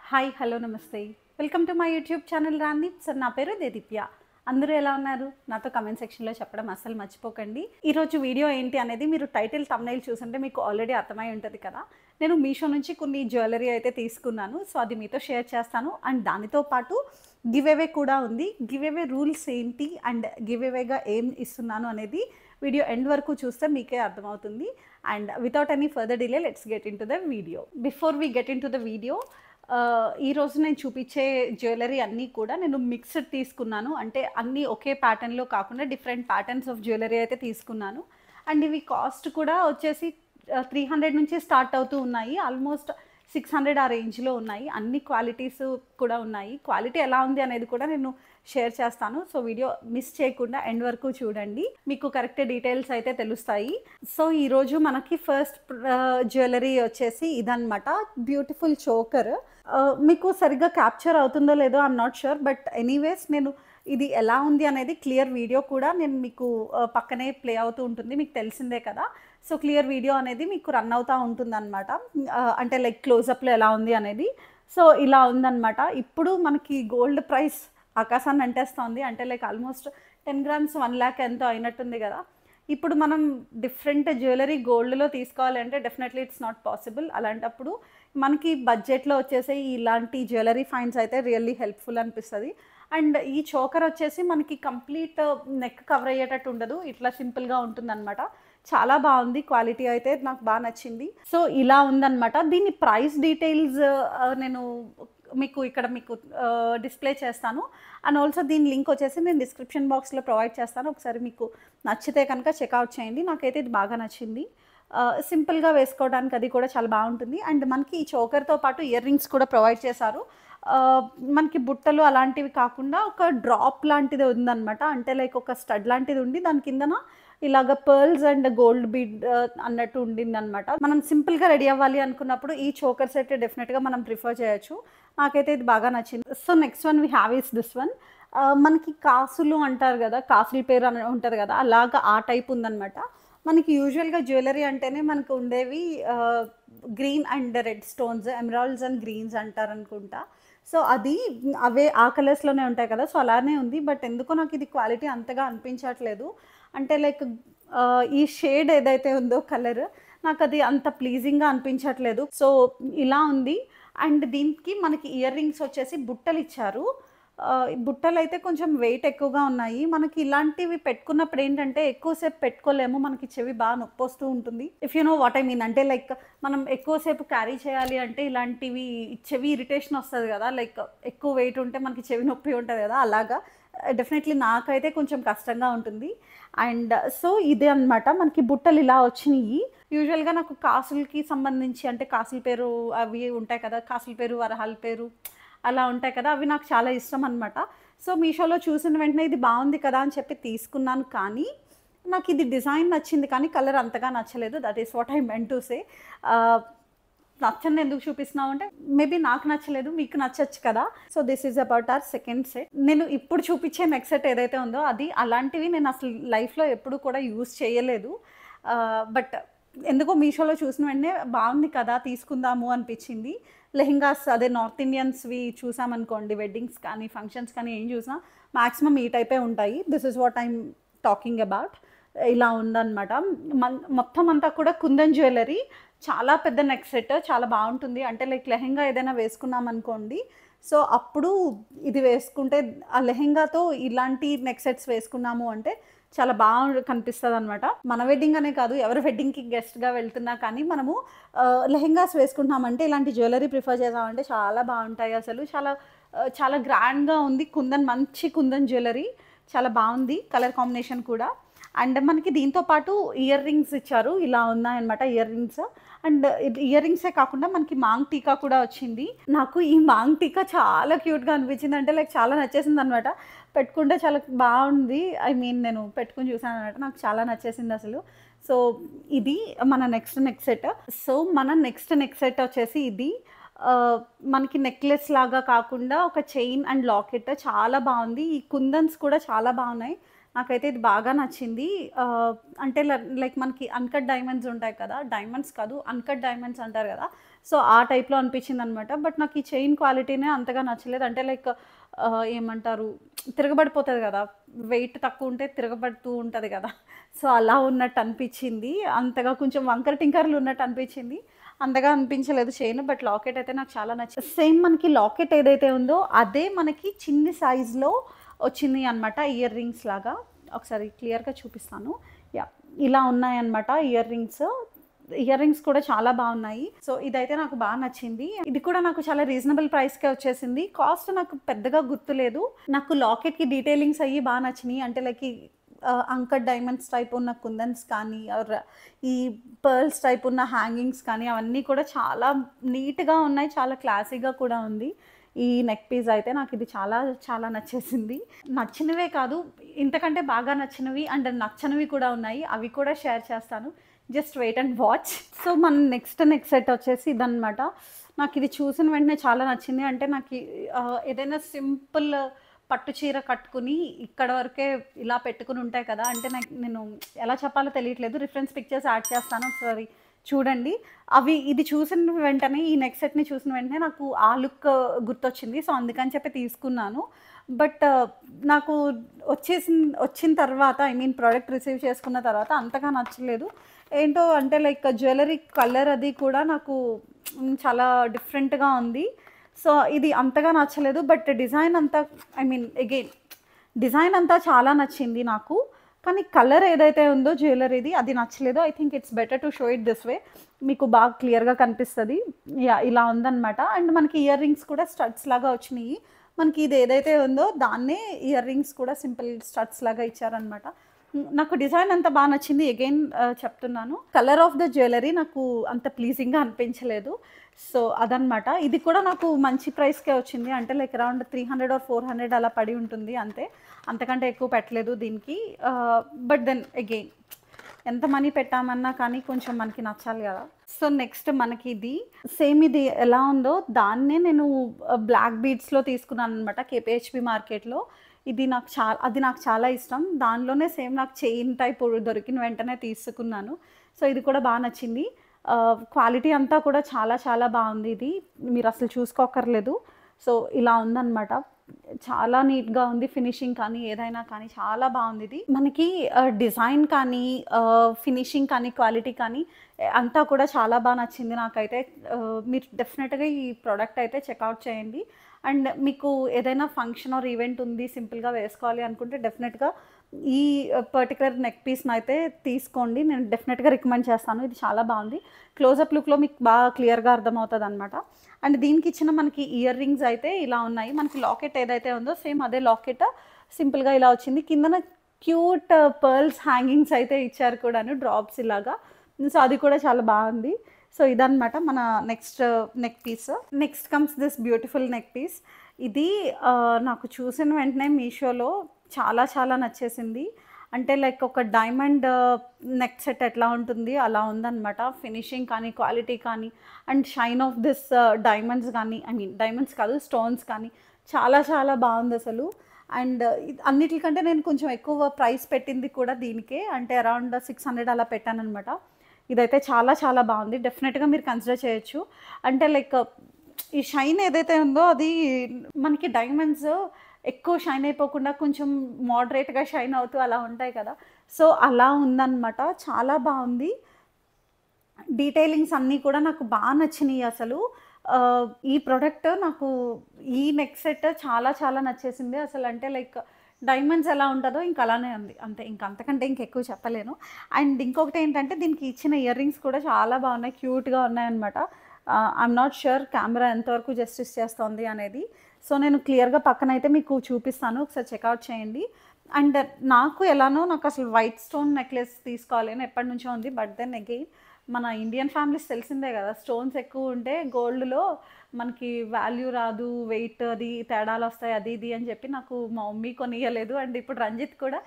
Hi hello నమస్తే welcome to my YouTube channel రాంది sir. నా పేరు దేదీప్య. అందరూ ఎలా ఉన్నారు? నాతో కమెంట్ సెక్షన్లో చెప్పడం అస్సలు మర్చిపోకండి. ఈరోజు వీడియో ఏంటి అనేది మీరు టైటిల్ థంబ్నెయిల్ చూసుంటే మీకు ఆల్రెడీ అర్థమై ఉంటుంది కదా. నేను మీషో నుంచి కొన్ని జ్యువెలరీ అయితే తీసుకున్నాను. సో అది మీతో షేర్ చేస్తాను. అండ్ దానితో పాటు గివ్ అవే కూడా ఉంది. గివ్ అవే రూల్స్ ఏంటి అండ్ గివ్ అవేగా ఏం ఇస్తున్నాను అనేది వీడియో ఎండ్ వరకు చూస్తే మీకే అర్థమవుతుంది. And without any further delay let's get in to the video. Before we get in to the video, ఈరోజు నేను చూపించే జ్యువెలరీ అన్నీ కూడా నేను మిక్స్డ్ తీసుకున్నాను. అంటే అన్నీ ఒకే ప్యాటర్న్లో కాకుండా డిఫరెంట్ ప్యాటర్న్స్ ఆఫ్ జ్యువెలరీ అయితే తీసుకున్నాను. అండ్ ఇవి కాస్ట్ కూడా వచ్చేసి 300 నుంచి స్టార్ట్ అవుతూ ఉన్నాయి. ఆల్మోస్ట్ 600 ఆ రేంజ్లో ఉన్నాయి. అన్ని క్వాలిటీస్ కూడా ఉన్నాయి. క్వాలిటీ ఎలా ఉంది అనేది కూడా నేను షేర్ చేస్తాను. సో వీడియో మిస్ చేయకుండా ఎండ్ వరకు చూడండి, మీకు కరెక్ట్ డీటెయిల్స్ అయితే తెలుస్తాయి. సో ఈరోజు మనకి ఫస్ట్ జ్యువెలరీ వచ్చేసి ఇదన్నమాట, బ్యూటిఫుల్ చోకర్. మీకు సరిగ్గా క్యాప్చర్ అవుతుందో లేదో I'm not sure, but anyways నేను ఇది ఎలా ఉంది అనేది క్లియర్ వీడియో కూడా నేను మీకు పక్కనే ప్లే అవుతూ ఉంటుంది, మీకు తెలిసిందే కదా. సో క్లియర్ వీడియో అనేది మీకు రన్ అవుతూ ఉంటుంది అనమాట. అంటే లైక్ క్లోజప్లో ఎలా ఉంది అనేది. సో ఇలా ఉందన్నమాట. ఇప్పుడు మనకి గోల్డ్ ప్రైస్ ఆకాశాన్ని అంటేస్తుంది. అంటే లైక్ ఆల్మోస్ట్ 10 గ్రామ్స్ 1 lakh ఎంతో అయినట్టుంది కదా. ఇప్పుడు మనం డిఫరెంట్ జ్యువెలరీ గోల్డ్లో తీసుకోవాలి అంటే డెఫినెట్లీ ఇట్స్ నాట్ పాసిబుల్. అలాంటప్పుడు మనకి బడ్జెట్లో వచ్చేసి ఇలాంటి జ్యువెలరీ ఫైన్స్ అయితే రియల్లీ హెల్ప్ఫుల్ అనిపిస్తుంది. అండ్ ఈ చోకర్ వచ్చేసి మనకి కంప్లీట్ నెక్ కవర్ అయ్యేటట్టు ఉండదు, ఇట్లా సింపుల్గా ఉంటుందన్నమాట. చాలా బాగుంది, క్వాలిటీ అయితే నాకు బాగా నచ్చింది. సో ఇలా ఉందన్నమాట. దీని ప్రైస్ డీటెయిల్స్ నేను మీకు ఇక్కడ డిస్ప్లే చేస్తాను. అండ్ ఆల్సో దీని లింక్ వచ్చేసి నేను డిస్క్రిప్షన్ బాక్స్లో ప్రొవైడ్ చేస్తాను. ఒకసారి మీకు నచ్చితే కనుక చెక్అవుట్ చేయండి. నాకైతే ఇది బాగా నచ్చింది. సింపుల్గా వేసుకోవడానికి అది కూడా చాలా బాగుంటుంది. అండ్ మనకి ఈ చోకర్తో పాటు ఇయర్ రింగ్స్ కూడా ప్రొవైడ్ చేశారు. మనకి బుట్టలు అలాంటివి కాకుండా ఒక డ్రాప్ లాంటిది ఉందన్నమాట. అంటే లైక్ ఒక స్టడ్ లాంటిది ఉండి దాని కిందన ఇలాగ పర్ల్స్ అండ్ గోల్డ్ బీడ్ అన్నట్టు ఉండిందనమాట. మనం సింపుల్గా రెడీ అవ్వాలి అనుకున్నప్పుడు ఈ చోకర్స్ అయితే డెఫినెట్గా మనం ప్రిఫర్ చేయొచ్చు. నాకైతే ఇది బాగా నచ్చింది. So next one we have is this one. మనకి కాసులు అంటారు కదా, కాసుల పేరు అని ఉంటుంది కదా, అలాగా ఆ టైప్ ఉందన్నమాట. మనకి యూజువల్గా జ్యువెలరీ అంటేనే మనకు ఉండేవి green and red stones, emeralds and greens అంటారు అనుకుంటా. సో అది అవే ఆ కలర్స్లోనే ఉంటాయి కదా. సో అలానే ఉంది, బట్ ఎందుకో నాకు ఇది క్వాలిటీ అంతగా అనిపించట్లేదు. అంటే లైక్ ఈ షేడ్ ఏదైతే ఉందో కలర్ నాకు అది అంత ప్లీజింగ్గా అనిపించట్లేదు. సో ఇలా ఉంది. అండ్ దీనికి మనకి ఇయర్ రింగ్స్ వచ్చేసి బుట్టలు ఇచ్చారు. బుట్టలు అయితే కొంచెం వెయిట్ ఎక్కువగా ఉన్నాయి. మనకి ఇలాంటివి పెట్టుకున్నప్పుడు ఏంటంటే ఎక్కువసేపు పెట్టుకోలేము, మనకి చెవి బాగా నొప్పి వస్తూ ఉంటుంది. If you know what I mean. అంటే లైక్ మనం ఎక్కువసేపు క్యారీ చేయాలి అంటే ఇలాంటివి చెవి ఇరిటేషన్ వస్తుంది కదా, లైక్ ఎక్కువ వెయిట్ ఉంటే మనకి చెవి నొప్పి ఉంటుంది కదా, అలాగా డెఫినెట్లీ నాకైతే కొంచెం కష్టంగా ఉంటుంది. అండ్ సో ఇదే అనమాట, మనకి బుట్టలు ఇలా వచ్చినాయి. యూజువల్గా నాకు కాసులకి సంబంధించి అంటే కాసుల పేరు అవి ఉంటాయి కదా, కాసుల పేరు వరహాల పేరు అలా ఉంటాయి కదా, అవి నాకు చాలా ఇష్టం అనమాట. సో మీషోలో చూసిన వెంటనే ఇది బాగుంది కదా అని చెప్పి తీసుకున్నాను. కానీ నాకు ఇది డిజైన్ నచ్చింది కానీ కలర్ అంతగా నచ్చలేదు. That is what I meant to say. నచ్చని ఎందుకు చూపిస్తున్నావు అంటే మేబీ నాకు నచ్చలేదు, మీకు నచ్చచ్చు కదా. So this is about our second set. నేను ఇప్పుడు చూపించే నెక్స్ట్ సెట్ ఏదైతే ఉందో అది అలాంటివి నేను అసలు లైఫ్లో ఎప్పుడు కూడా యూజ్ చేయలేదు. బట్ ఎందుకో మీషోలో చూసిన వెంటనే బాగుంది కదా తీసుకుందాము అనిపించింది. లెహెంగాస్ అదే నార్త్ ఇండియన్స్వి చూసామనుకోండి, వెడ్డింగ్స్ కానీ ఫంక్షన్స్ కానీ ఏం చూసినా మ్యాక్సిమం ఈ టైపే ఉంటాయి. This is what I'm talking about. ఇలా ఉందన్నమాట. మొత్తం అంతా కూడా కుందన్ జ్యువెలరీ, చాలా పెద్ద నెక్ సెట్, చాలా బాగుంటుంది. అంటే లైక్ లెహెంగా ఏదైనా వేసుకున్నాం అనుకోండి, సో అప్పుడు ఇది వేసుకుంటే ఆ లెహెంగాతో ఇలాంటి నెక్ సెట్స్ వేసుకున్నాము అంటే చాలా బాగా కనిపిస్తుంది అనమాట. మన వెడ్డింగ్ అనే కాదు, ఎవరి వెడ్డింగ్కి గెస్ట్గా వెళ్తున్నా కానీ మనము లెహెంగాస్ వేసుకుంటున్నామంటే ఇలాంటి జ్యువెలరీ ప్రిఫర్ చేసామంటే చాలా బాగుంటాయి. అసలు చాలా చాలా గ్రాండ్గా ఉంది. మంచి కుందన్ జ్యువెలరీ చాలా బాగుంది, కలర్ కాంబినేషన్ కూడా. అండ్ మనకి దీంతో పాటు ఇయర్ రింగ్స్ ఇచ్చారు, ఇలా ఉన్నాయన్నమాట ఇయర్ రింగ్స్. అండ్ ఇయర్ రింగ్సే కాకుండా మనకి మాంగ్ టీకా కూడా వచ్చింది. నాకు ఈ మాంగ్ టీకా చాలా క్యూట్గా అనిపించింది. అంటే లైక్ చాలా నచ్చేసింది అనమాట. పెట్టుకుంటే చాలా బాగుంది. ఐ మీన్ నేను పెట్టుకుని చూసాను అనమాట, నాకు చాలా నచ్చేసింది అసలు. సో ఇది మన నెక్స్ట్ సెట్. సో మన నెక్స్ట్ సెట్ వచ్చేసి ఇది మనకి నెక్లెస్ లాగా కాకుండా ఒక చైన్ అండ్ లాకెట్, చాలా బాగుంది. ఈ కుందన్స్ కూడా చాలా బాగున్నాయి. నాకైతే ఇది బాగా నచ్చింది. అంటే లైక్ మనకి అన్కట్ డైమండ్స్ ఉంటాయి కదా, డైమండ్స్ కాదు అన్కట్ డైమండ్స్ అంటారు కదా. సో ఆ టైప్లో అనిపించింది అనమాట. బట్ నాకు ఈ చైన్ క్వాలిటీనే అంతగా నచ్చలేదు. అంటే లైక్ ఏమంటారు, తిరగబడిపోతుంది కదా, వెయిట్ తక్కువ ఉంటే తిరగబడుతూ ఉంటుంది కదా, సో అలా ఉన్నట్టు అనిపించింది. అంతగా కొంచెం వంకర టింకర్లు ఉన్నట్టు అనిపించింది, అంతగా అనిపించలేదు చైన్. బట్ లాకెట్ అయితే నాకు చాలా నచ్చింది. సేమ్ మనకి లాకెట్ ఏదైతే ఉందో అదే మనకి చిన్ని సైజులో వచ్చింది అనమాట, ఇయర్ రింగ్స్ లాగా. ఒకసారి క్లియర్గా చూపిస్తాను. యా, ఇలా ఉన్నాయన్నమాట ఇయర్ రింగ్స్. ఇయర్ రింగ్స్ కూడా చాలా బాగున్నాయి. సో ఇదైతే నాకు బాగా నచ్చింది. ఇది కూడా నాకు చాలా రీజనబుల్ ప్రైస్కే వచ్చేసింది. కాస్ట్ నాకు పెద్దగా గుర్తులేదు. నాకు లాకెట్కి డీటెయిలింగ్స్ అయ్యి బాగా నచ్చినాయి. అంటే లైక్ అంకర్ డైమండ్స్ టైప్ ఉన్న కుందన్స్ కానీ, ఈ పర్ల్స్ టైప్ ఉన్న హ్యాంగింగ్స్ కానీ, అవన్నీ కూడా చాలా నీట్గా ఉన్నాయి, చాలా క్లాసీగా కూడా ఉంది. ఈ నెక్ పీస్ అయితే నాకు ఇది చాలా చాలా నచ్చేసింది. నచ్చినవే కాదు, ఇంతకంటే బాగా నచ్చినవి అండ్ నచ్చనివి కూడా ఉన్నాయి, అవి కూడా షేర్ చేస్తాను. Just wait and watch. So మన నెక్స్ట్ నెక్ సెట్ వచ్చేసి ఇదనమాట. నాకు ఇది చూసిన వెంటనే చాలా నచ్చింది. అంటే నాకు ఏదైనా సింపుల్ పట్టు చీర కట్టుకుని ఇక్కడ వరకే ఇలా పెట్టుకుని ఉంటాయి కదా, అంటే నేను ఎలా చెప్పాలో తెలియట్లేదు. రిఫరెన్స్ పిక్చర్స్ యాడ్ చేస్తాను, ఒకసారి చూడండి. ఇది చూసిన వెంటనే, ఈ నెక్ సెట్ని చూసిన వెంటనే నాకు ఆ లుక్ గుర్తొచ్చింది. సో అందుకని చెప్పి తీసుకున్నాను. బట్ నాకు వచ్చిన తర్వాత, ఐ మీన్ ప్రోడక్ట్ రిసీవ్ చేసుకున్న తర్వాత అంతగా నచ్చలేదు. ఏంటో అంటే లైక్ జ్యువెలరీ కలర్ అది కూడా నాకు చాలా డిఫరెంట్గా ఉంది. సో ఇది అంతగా నచ్చలేదు. బట్ డిజైన్ అంతా, ఐ మీన్ అగైన్ డిజైన్ అంతా చాలా నచ్చింది నాకు. కానీ కలర్ ఏదైతే ఉందో జ్యువెలరీది, అది నచ్చలేదు. I think it's better to show it this way, మీకు బాగా క్లియర్గా కనిపిస్తుంది. యా, ఇలా ఉందన్నమాట. అండ్ మనకి ఇయర్ రింగ్స్ కూడా స్టడ్స్ లాగా వచ్చినాయి. మనకి ఇది ఏదైతే ఉందో దాన్నే ఇయర్ రింగ్స్ కూడా సింపుల్ స్టడ్స్ లాగా ఇచ్చారనమాట. నాకు డిజైన్ అంతా బాగా నచ్చింది. అగైన్ చెప్తున్నాను, కలర్ ఆఫ్ ద జ్యువెలరీ నాకు అంత ప్లీజింగ్గా అనిపించలేదు. సో అదనమాట. ఇది కూడా నాకు మంచి ప్రైస్కే వచ్చింది. అంటే లైక్ అరౌండ్ 300 or 400 అలా పడి ఉంటుంది అంతే, అంతకంటే ఎక్కువ పెట్టలేదు దీనికి. బట్ దెన్ అగైన్ ఎంత మనీ పెట్టామన్నా కానీ కొంచెం మనకి నచ్చాలి కదా. సో నెక్స్ట్ మనకి ఇది సేమ్, ఇది ఎలా ఉందో దాన్నే నేను బ్లాక్ బీడ్స్లో తీసుకున్నాను అనమాట, కేపీహెచ్పి మార్కెట్లో. అది నాకు చాలా ఇష్టం. దానిలోనే సేమ్ నాకు చైన్ టైప్ దొరికిన వెంటనే తీసుకున్నాను. సో ఇది కూడా బాగా నచ్చింది. క్వాలిటీ అంతా కూడా చాలా చాలా బాగుంది. ఇది మీరు అసలు చూసుకోకర్లేదు. సో ఇలా ఉందన్నమాట. చాలా నీట్గా ఉంది, ఫినిషింగ్ కానీ ఏదైనా కానీ చాలా బాగుంది. ఇది మనకి డిజైన్ కానీ, ఫినిషింగ్ కానీ, క్వాలిటీ కానీ అంతా కూడా చాలా బాగా నచ్చింది నాకైతే. మీరు డెఫినెట్గా ఈ ప్రోడక్ట్ అయితే చెక్అవుట్ చేయండి. అండ్ మీకు ఏదైనా ఫంక్షన్ ఆర్ ఈవెంట్ ఉంది, సింపుల్గా వేసుకోవాలి అనుకుంటే డెఫినెట్గా ఈ పర్టికులర్ నెక్ పీస్ని అయితే తీసుకోండి. నేను డెఫినెట్గా రికమెండ్ చేస్తాను. ఇది చాలా బాగుంది. క్లోజప్ లుక్లో మీకు బాగా క్లియర్గా అర్థమవుతుంది అనమాట. అండ్ దీనికి ఇచ్చిన మనకి ఇయర్ రింగ్స్ అయితే ఇలా ఉన్నాయి. మనకి లాకెట్ ఏదైతే ఉందో సేమ్ అదే లాకెట్ సింపుల్గా ఇలా వచ్చింది. కిందన క్యూట్ పర్ల్స్ హ్యాంగింగ్స్ అయితే ఇచ్చారు కూడాను, డ్రాప్స్ ఇలాగా. సో అది కూడా చాలా బాగుంది. సో ఇదన్నమాట మన next neck piece. Next comes this beautiful neck piece. ఇది నాకు చూసిన వెంటనే మీషోలో చాలా చాలా నచ్చేసింది. అంటే లైక్ ఒక డైమండ్ నెక్ సెట్ ఎట్లా ఉంటుంది అలా ఉందన్నమాట. ఫినిషింగ్ కానీ, క్వాలిటీ కానీ, and shine of this diamonds కానీ, ఐ మీన్ డైమండ్స్ కాదు, స్టోన్స్ కానీ చాలా చాలా బాగుంది అసలు. అండ్ అన్నిటికంటే నేను కొంచెం ఎక్కువ ప్రైస్ పెట్టింది కూడా దీనికే, అంటే అరౌండ్ 600 అలా పెట్టాను అనమాట. ఇదైతే చాలా చాలా బాగుంది. డెఫినెట్గా మీరు కన్సిడర్ చేయొచ్చు. అంటే లైక్ ఈ షైన్ ఏదైతే ఉందో అది మనకి డైమండ్స్ ఎక్కువ షైన్ అయిపోకుండా కొంచెం మోడరేట్గా షైన్ అవుతూ అలా ఉంటాయి కదా, సో అలా ఉందన్నమాట. చాలా బాగుంది. డీటెయిలింగ్స్ అన్నీ కూడా నాకు బాగా నచ్చినాయి అసలు. ఈ ప్రోడక్ట్ నాకు, ఈ నెక్ సెట్ చాలా చాలా నచ్చేసింది అసలు. అంటే లైక్ డైమండ్స్ ఎలా ఉంటుందో ఇంక అలానే ఉంది అంతే, అంతకంటే ఇంకెక్కువ చెప్పలేను. అండ్ ఇంకొకటి ఏంటంటే దీనికి ఇచ్చిన ఇయర్ రింగ్స్ కూడా చాలా బాగున్నాయి, క్యూట్గా ఉన్నాయన్నమాట. ఐఎమ్ నాట్ ష్యూర్ కెమెరా ఎంతవరకు జస్టిస్ చేస్తుంది అనేది. సో నేను క్లియర్గా పక్కన అయితే మీకు చూపిస్తాను, ఒకసారి చెక్అవుట్ చేయండి. అండ్ నాకు అసలు వైట్ స్టోన్ నెక్లెస్ తీసుకోవాలి అని ఎప్పటి నుంచో ఉంది. బట్ దెన్ అగైన్ మన ఇండియన్ ఫ్యామిలీస్ తెలిసిందే కదా, స్టోన్స్ ఎక్కువ ఉంటే గోల్డ్లో మనకి వాల్యూ రాదు, వెయిట్ అది తేడాలు వస్తాయి, అది ఇది అని చెప్పి నాకు మా మమ్మీ కొనియలేదు. అండ్ ఇప్పుడు రంజిత్ కూడా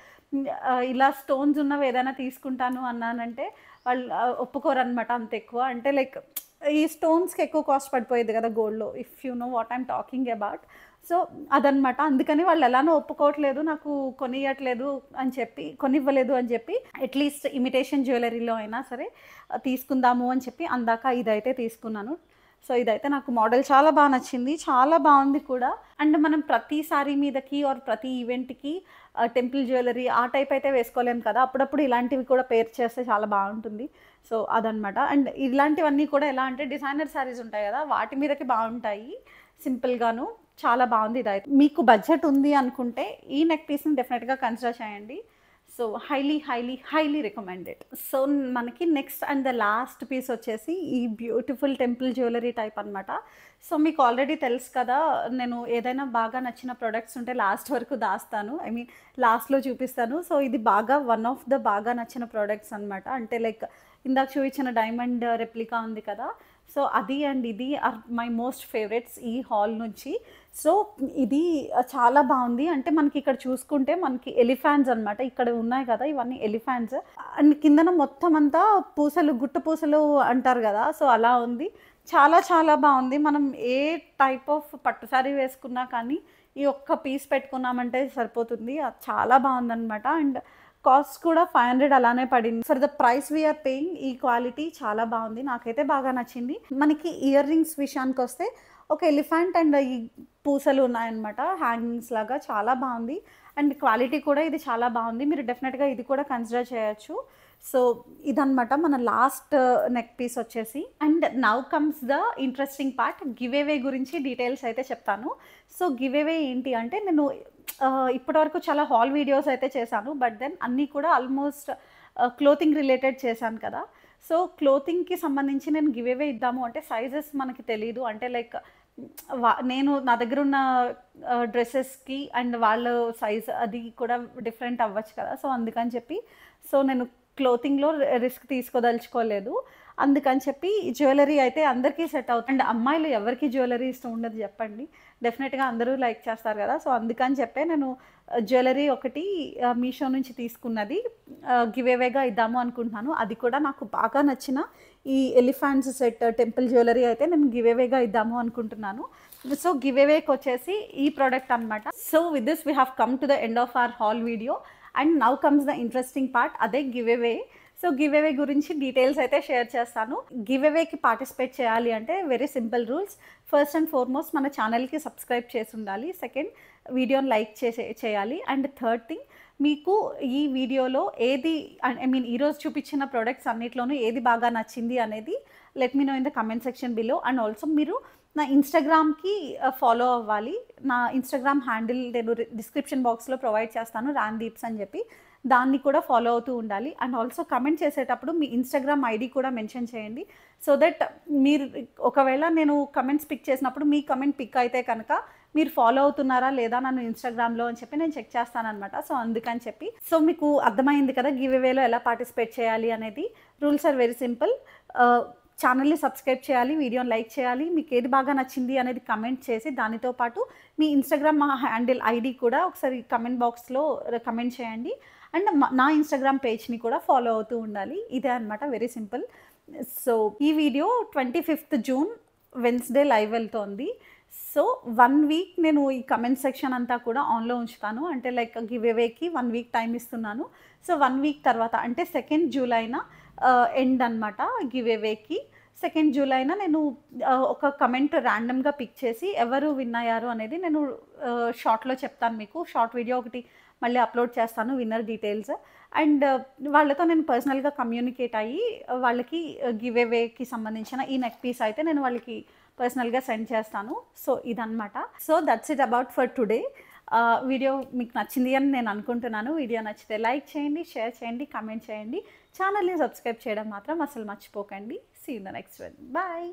ఇలా స్టోన్స్ ఉన్నవి ఏదైనా తీసుకుంటాను అన్నానంటే వాళ్ళు ఒప్పుకోరనమాట అంత ఎక్కువ. అంటే లైక్ ఈ స్టోన్స్కి ఎక్కువ కాస్ట్ పడిపోయేది కదా గోల్డ్లో, if you know what I'm talking about. So అదనమాట. అందుకని వాళ్ళు ఎలానో ఒప్పుకోవట్లేదు, నాకు కొనివ్వలేదు అని చెప్పి అట్లీస్ట్ ఇమిటేషన్ జ్యువెలరీలో అయినా సరే తీసుకుందాము అని చెప్పి అందాక ఇదైతే తీసుకున్నాను. సో ఇదైతే నాకు మోడల్ చాలా బాగా నచ్చింది, చాలా బాగుంది కూడా. అండ్ మనం ప్రతి సారీ మీదకి ఆర్ ప్రతి ఈవెంట్కి టెంపుల్ జ్యువెలరీ ఆ టైప్ అయితే వేసుకోలేము కదా, అప్పుడప్పుడు ఇలాంటివి కూడా పేర్ చేస్తే చాలా బాగుంటుంది. సో అదనమాట. అండ్ ఇలాంటివన్నీ కూడా ఎలా అంటే డిజైనర్ శారీస్ ఉంటాయి కదా, వాటి మీదకి బాగుంటాయి సింపుల్గాను. చాలా బాగుంది ఇదైతే. మీకు బడ్జెట్ ఉంది అనుకుంటే ఈ నెక్ పీస్ని డెఫినెట్గా కన్సిడర్ చేయండి. So highly recommended. సో మనకి next and the last piece వచ్చేసి ఈ బ్యూటిఫుల్ టెంపుల్ జ్యువెలరీ టైప్ అనమాట. సో మీకు ఆల్రెడీ తెలుసు కదా, నేను ఏదైనా బాగా నచ్చిన ప్రొడక్ట్స్ ఉంటే లాస్ట్ వరకు దాస్తాను, ఐ మీన్ లాస్ట్లో చూపిస్తాను. సో ఇది బాగా వన్ ఆఫ్ ద బాగా నచ్చిన ప్రోడక్ట్స్ అనమాట. అంటే లైక్ ఇందాక చూపించిన డైమండ్ రెప్లికా ఉంది కదా, సో అది అండ్ ఇది ఆర్ మై మోస్ట్ ఫేవరెట్స్ ఈ హాల్ నుంచి. సో ఇది చాలా బాగుంది. అంటే మనకి ఇక్కడ చూసుకుంటే మనకి ఎలిఫాంట్స్ అనమాట, ఇక్కడ ఉన్నాయి కదా ఇవన్నీ ఎలిఫాంట్స్. అండ్ కిందన మొత్తం అంతా పూసలు, గుట్ట పూసలు అంటారు కదా, సో అలా ఉంది. చాలా చాలా బాగుంది. మనం ఏ టైప్ ఆఫ్ పట్టు సారీ వేసుకున్నా కానీ ఈ ఒక్క పీస్ పెట్టుకున్నామంటే సరిపోతుంది. అది చాలా బాగుందనమాట. అండ్ కాస్ట్ కూడా 500 అలానే పడింది. For the price we're paying ఈ క్వాలిటీ చాలా బాగుంది, నాకైతే బాగా నచ్చింది. మనకి ఇయర్ రింగ్స్ విషయానికి వస్తే ఒక ఎలిఫెంట్ అండ్ ఈ పూసలు ఉన్నాయన్నమాట హ్యాంగింగ్స్ లాగా, చాలా బాగుంది. అండ్ క్వాలిటీ కూడా ఇది చాలా బాగుంది, మీరు డెఫినెట్గా ఇది కూడా కన్సిడర్ చేయొచ్చు. సో ఇదనమాట మన లాస్ట్ నెక్ పీస్ వచ్చేసి. And now comes the interesting part, give away గురించి డీటెయిల్స్ అయితే చెప్తాను. సో గివ్ అవే ఏంటి అంటే, నేను ఇప్పటివరకు చాలా హాల్ వీడియోస్ అయితే చేశాను, బట్ దెన్ అన్నీ కూడా ఆల్మోస్ట్ క్లోతింగ్ రిలేటెడ్ చేశాను కదా. సో క్లోతింగ్కి సంబంధించి నేను గివ్ అవే ఇద్దాము అంటే సైజెస్ మనకి తెలీదు. అంటే లైక్ నేను నా దగ్గర ఉన్న డ్రెస్సెస్కి అండ్ వాళ్ళ సైజ్ అది కూడా డిఫరెంట్ అవ్వచ్చు కదా, సో అందుకని చెప్పి సో నేను క్లోతింగ్లో రిస్క్ తీసుకోదలుచుకోలేదు. అందుకని చెప్పి జ్యువెలరీ అయితే అందరికీ సెట్ అవుతుంది. అండ్ అమ్మాయిలు ఎవరికి జ్యువెలరీ ఇష్టం ఉండదు చెప్పండి, డెఫినెట్గా అందరూ లైక్ చేస్తారు కదా. సో అందుకని చెప్పే నేను జ్యువెలరీ ఒకటి మీషో నుంచి తీసుకున్నది గివ్ అవేగా ఇద్దాము అనుకుంటున్నాను. అది కూడా నాకు బాగా నచ్చిన ఈ ఎలిఫాంట్స్ సెట్ టెంపుల్ జ్యువెలరీ అయితే నేను గివ్ అవేగా ఇద్దాము అనుకుంటున్నాను. సో గివ్ అవేకి వచ్చేసి ఈ ప్రోడక్ట్ అనమాట. So with this we have come to the end of our haul video. And now comes the interesting part, అదే giveaway. So giveaway గురించి details అయితే షేర్ చేస్తాను. గివ్ అవేకి పార్టిసిపేట్ చేయాలి అంటే very simple rules. First and foremost మన ఛానల్కి subscribe చేసి ఉండాలి. సెకండ్, వీడియోని లైక్ చేయాలి. అండ్ థర్డ్ థింగ్, మీకు ఈ వీడియోలో ఏది ఐ మీన్ ఈరోజు చూపించిన ప్రోడక్ట్స్ అన్నిట్లోనూ ఏది బాగా నచ్చింది అనేది let me know in the comment section below. And also మీరు నా ఇన్స్టాగ్రామ్కి ఫాలో అవ్వాలి. నా ఇన్స్టాగ్రామ్ హ్యాండిల్ నేను డిస్క్రిప్షన్ బాక్స్లో ప్రొవైడ్ చేస్తాను, రాందీప్స్ అని చెప్పి, దాన్ని కూడా ఫాలో అవుతూ ఉండాలి. అండ్ ఆల్సో కమెంట్ చేసేటప్పుడు మీ ఇన్స్టాగ్రామ్ ఐడి కూడా మెన్షన్ చేయండి, సో దట్ మీరు ఒకవేళ నేను కమెంట్స్ పిక్ చేసినప్పుడు మీ కమెంట్ పిక్ అయితే కనుక మీరు ఫాలో అవుతున్నారా లేదా నన్ను ఇన్స్టాగ్రామ్లో అని చెప్పి నేను చెక్ చేస్తానమాట. సో అందుకని చెప్పి సో మీకు అర్థమైంది కదా గివ్ అవేలో ఎలా పార్టిసిపేట్ చేయాలి అనేది. Rules are very simple. ఛానల్ని సబ్స్క్రైబ్ చేయాలి, వీడియోని లైక్ చేయాలి, మీకు ఏది బాగా నచ్చింది అనేది కమెంట్ చేసి దానితో పాటు మీ ఇన్స్టాగ్రామ్ హ్యాండిల్ ఐడి కూడా ఒకసారి కమెంట్ బాక్స్లో కమెంట్ చేయండి. అండ్ నా ఇన్స్టాగ్రామ్ పేజ్ని కూడా ఫాలో అవుతూ ఉండాలి. ఇదే అనమాట, వెరీ సింపుల్. సో ఈ video 25th June Wednesday live వెళ్తోంది. సో 1 వీక్ నేను ఈ కమెంట్ సెక్షన్ అంతా కూడా ఆన్లో ఉంచుతాను. అంటే లైక్ గివ్ అవేకి 1 వీక్ టైం ఇస్తున్నాను. సో 1 వీక్ తర్వాత అంటే 2nd జూలైన ఎండ్ అనమాట గివ్ అవేకి. 2nd జూలైన నేను ఒక కమెంట్ ర్యాండమ్గా పిక్ చేసి ఎవరు విన్ అయ్యారు అనేది నేను షార్ట్లో చెప్తాను మీకు. షార్ట్ వీడియో ఒకటి మళ్ళీ అప్లోడ్ చేస్తాను, విన్నర్ డీటెయిల్స్. అండ్ వాళ్ళతో నేను పర్సనల్గా కమ్యూనికేట్ అయ్యి వాళ్ళకి గివ్ అవేకి సంబంధించిన ఈ నెక్ పీస్ అయితే నేను వాళ్ళకి పర్సనల్గా సెండ్ చేస్తాను. సో ఇదన్నమాట. So that's it about for today. Video మీకు నచ్చింది అని నేను అనుకుంటున్నాను. వీడియో నచ్చితే లైక్ చేయండి, షేర్ చేయండి, కమెంట్ చేయండి. ఛానల్ని సబ్స్క్రైబ్ చేయడం మాత్రం అసలు మర్చిపోకండి. See in the next one. Bye.